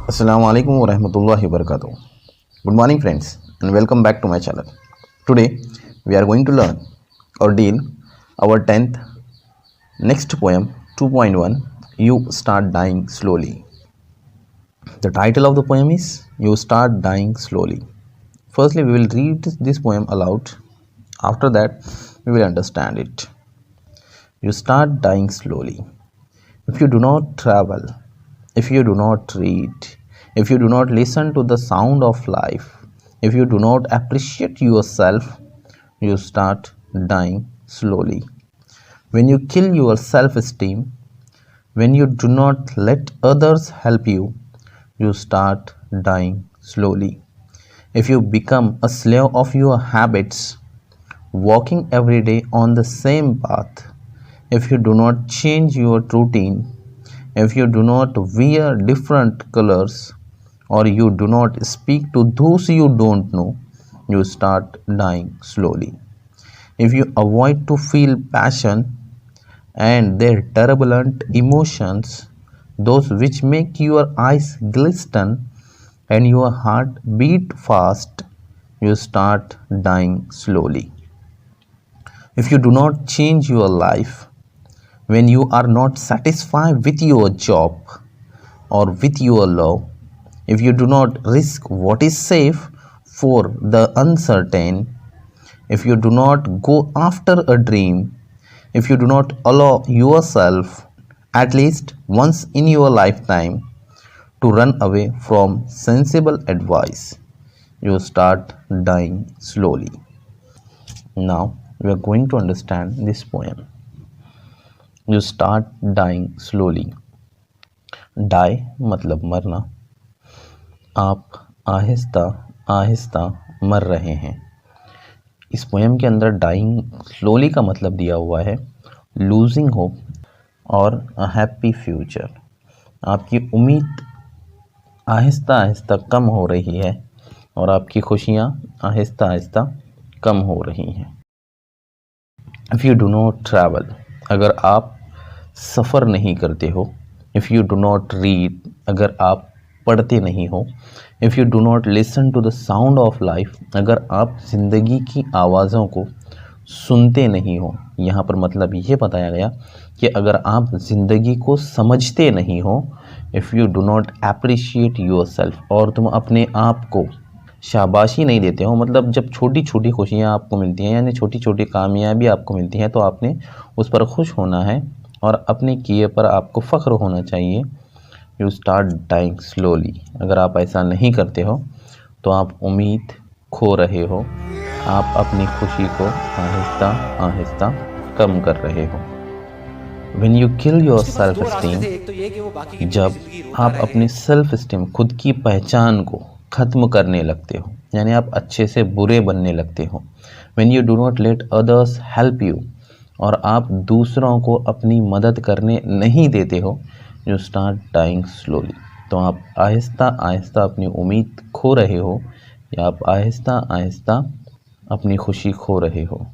Assalamu alaikum wa rahmatullahi wa barakatuh. Good morning friends and welcome back to my channel. Today we are going to learn or deal our 10th next poem 2.1 You Start Dying Slowly. The title of the poem is You Start Dying Slowly. Firstly we will read this poem aloud. After that we will understand it. You start dying slowly. If you do not travel, if you do not read, if you do not listen to the sound of life, if you do not appreciate yourself, you start dying slowly. When you kill your self-esteem, when you do not let others help you, you start dying slowly. If you become a slave of your habits, walking every day on the same path, if you do not change your routine, if you do not wear different colors, or you do not speak to those you don't know, you start dying slowly. If you avoid to feel passion and their turbulent emotions, those which make your eyes glisten and your heart beat fast, you start dying slowly. If you do not change your life, when you are not satisfied with your job or with your love, if you do not risk what is safe for the uncertain, if you do not go after a dream, if you do not allow yourself at least once in your lifetime to run away from sensible advice, you start dying slowly. Now we are going to understand this poem. You start dying slowly. Die मतलब मरना. आप आहिस्ता आहिस्ता मर रहे हैं. इस poem के अंदर dying slowly का मतलब दिया हुआ है लूजिंग होप और अ हैप्पी फ्यूचर. आपकी उम्मीद आहिस्ता आहिस्ता कम हो रही है और आपकी खुशियाँ आहिस्ता आहिस्ता कम हो रही हैं. If you do not travel, अगर आप सफ़र नहीं करते हो. If you do not read, अगर आप पढ़ते नहीं हो. If you do not listen to the sound of life, अगर आप ज़िंदगी की आवाज़ों को सुनते नहीं हो. यहाँ पर मतलब ये बताया गया कि अगर आप ज़िंदगी को समझते नहीं हो. If you do not appreciate your self, और तुम अपने आप को शाबाशी नहीं देते हो. मतलब जब छोटी छोटी खुशियाँ आपको मिलती हैं, यानी छोटी छोटी कामयाबी आपको मिलती हैं, तो आपने उस पर खुश होना है और अपने किए पर आपको फ़ख्र होना चाहिए. You start dying slowly. अगर आप ऐसा नहीं करते हो तो आप उम्मीद खो रहे हो. आप अपनी खुशी को आहिस्ता आहिस्ता कम कर रहे हो. When you kill your self esteem, जब आप अपनी सेल्फ इस्टीम, खुद की पहचान को ख़त्म करने लगते हो, यानी आप अच्छे से बुरे बनने लगते हो. When you do not let others help you, और आप दूसरों को अपनी मदद करने नहीं देते हो, यू स्टार्ट डाइंग स्लोली. तो आप आहिस्ता आहिस्ता अपनी उम्मीद खो रहे हो या आप आहिस्ता आहिस्ता अपनी खुशी खो रहे हो.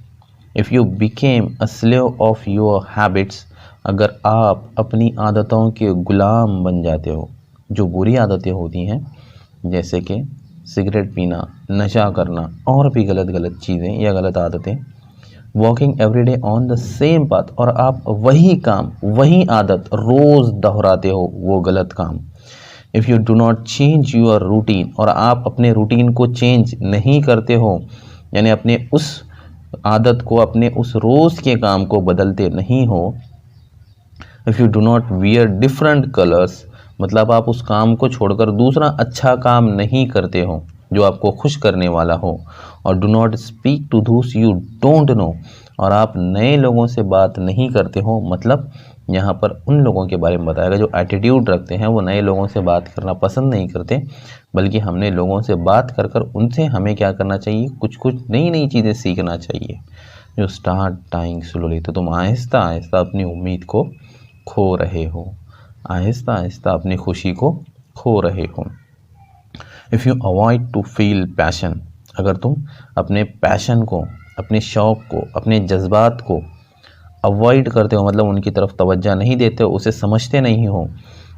If you became a slave of your habits, अगर आप अपनी आदतों के गुलाम बन जाते हो. जो बुरी आदतें होती हैं जैसे कि सिगरेट पीना, नशा करना और भी गलत चीज़ें या गलत आदतें. Walking everyday on the same path, और आप वही काम, वही आदत रोज़ दोहराते हो वो गलत काम. If you do not change your routine, और आप अपने रूटीन को चेंज नहीं करते हो, यानी अपने उस आदत को, अपने उस रोज़ के काम को बदलते नहीं हो. If you do not wear different colours, मतलब आप उस काम को छोड़कर दूसरा अच्छा काम नहीं करते हो जो आपको खुश करने वाला हो. और do not speak to those you don't know, और आप नए लोगों से बात नहीं करते हो. मतलब यहाँ पर उन लोगों के बारे में बताएगा जो एटीट्यूड रखते हैं, वो नए लोगों से बात करना पसंद नहीं करते, बल्कि हमने लोगों से बात कर कर उनसे हमें क्या करना चाहिए, कुछ नई चीज़ें सीखना चाहिए. You start dying slowly. तो तुम आहिस्ता आहिस्ता अपनी उम्मीद को खो रहे हो, आहिस्ता आहिस्ता अपनी खुशी को खो रहे हो. If you avoid to feel passion, अगर तुम अपने पैशन को, अपने शौक़ को, अपने जज्बात को अवॉइड करते हो, मतलब उनकी तरफ तवज्जो नहीं देते हो, उसे समझते नहीं हो,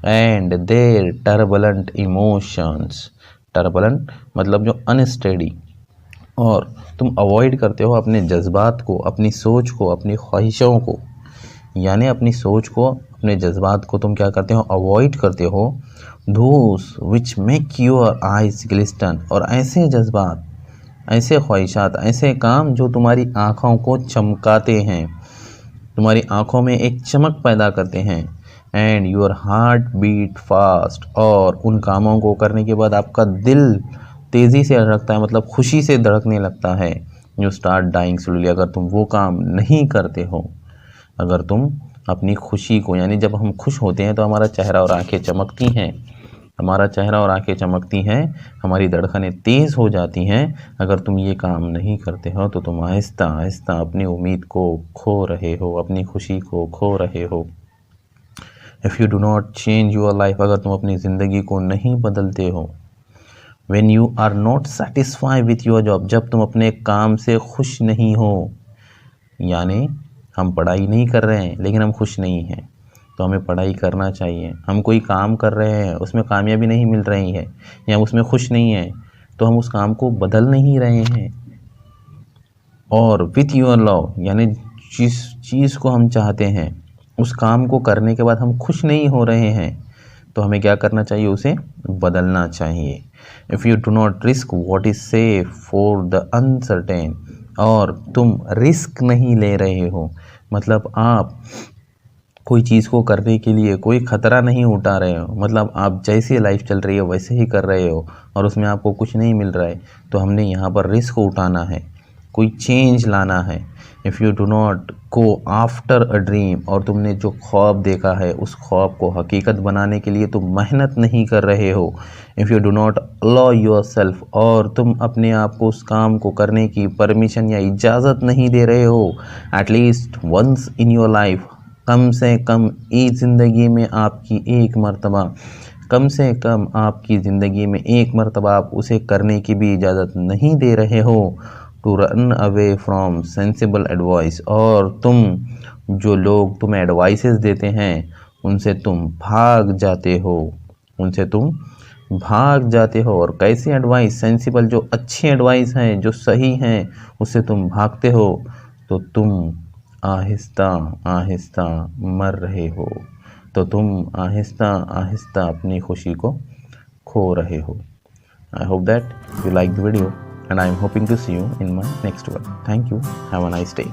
and their turbulent emotions. Turbulent मतलब जो अनस्टेडी, और तुम अवॉइड करते हो अपने जज्बात को, अपनी सोच को, अपनी ख्वाहिशों को, यानी अपनी सोच को, अपने जज्बात को तुम क्या करते हो, अवॉइड करते हो। धूस विच मेक योर आइज ग्लिस्टन, और ऐसे जज्बात, ऐसे ख्वाहिशात, ऐसे काम जो तुम्हारी आँखों को चमकाते हैं, तुम्हारी आँखों में एक चमक पैदा करते हैं। And your heart beat fast, और उन कामों को करने के बाद आपका दिल तेज़ी से धड़कता है, मतलब खुशी से धड़कने लगता है। यू स्टार्ट डाइंग स्लोली, अगर तुम वो काम नहीं करते हो, अगर तुम अपनी खुशी को, यानी जब हम खुश होते हैं तो हमारा चेहरा और आंखें चमकती हैं, हमारा चेहरा और आंखें चमकती हैं, हमारी धड़कनें तेज़ हो जाती हैं। अगर तुम ये काम नहीं करते हो तो तुम आहिस्ता आहिस्ता अपनी उम्मीद को खो रहे हो, अपनी खुशी को खो रहे हो। If you do not change your life, अगर तुम अपनी ज़िंदगी को नहीं बदलते हो। When you are not satisfy with your job, जब तुम अपने काम से खुश नहीं हो, यानी हम पढ़ाई नहीं कर रहे हैं लेकिन हम खुश नहीं हैं, तो हमें पढ़ाई करना चाहिए। हम कोई काम कर रहे हैं, उसमें कामयाबी नहीं मिल रही है, या हम उसमें खुश नहीं हैं, तो हम उस काम को बदल नहीं रहे हैं। और विथ योर लव, यानी जिस चीज़ को हम चाहते हैं, उस काम को करने के बाद हम खुश नहीं हो रहे हैं, तो हमें क्या करना चाहिए, उसे बदलना चाहिए। If you do not risk what is safe for the uncertain, और तुम रिस्क नहीं ले रहे हो, मतलब आप कोई चीज़ को करने के लिए कोई ख़तरा नहीं उठा रहे हो, मतलब आप जैसी लाइफ चल रही है वैसे ही कर रहे हो और उसमें आपको कुछ नहीं मिल रहा है, तो हमने यहाँ पर रिस्क उठाना है, कोई चेंज लाना है। If you do not go after a dream, और तुमने जो ख्वाब देखा है उस ख्वाब को हकीकत बनाने के लिए तुम मेहनत नहीं कर रहे हो। If you do not allow your self, और तुम अपने आप को उस काम को करने की परमिशन या इजाज़त नहीं दे रहे हो, at least once in your life, कम से कम एक ज़िंदगी में आपकी एक मर्तबा, कम से कम आपकी ज़िंदगी में एक मर्तबा आप उसे करने की भी इजाज़त नहीं दे रहे हो। To run away from sensible advice, और तुम, जो लोग तुम्हें एडवाइसेस देते हैं उनसे तुम भाग जाते हो, उनसे तुम भाग जाते हो। और कैसी एडवाइस, सेंसिबल, जो अच्छी एडवाइस हैं, जो सही हैं, उससे तुम भागते हो, तो तुम आहिस्ता आहिस्ता मर रहे हो, तो तुम आहिस्ता आहिस्ता अपनी खुशी को खो रहे हो। I hope that you like the video and I am hoping to see you in my next one. Thank you. Have a nice day.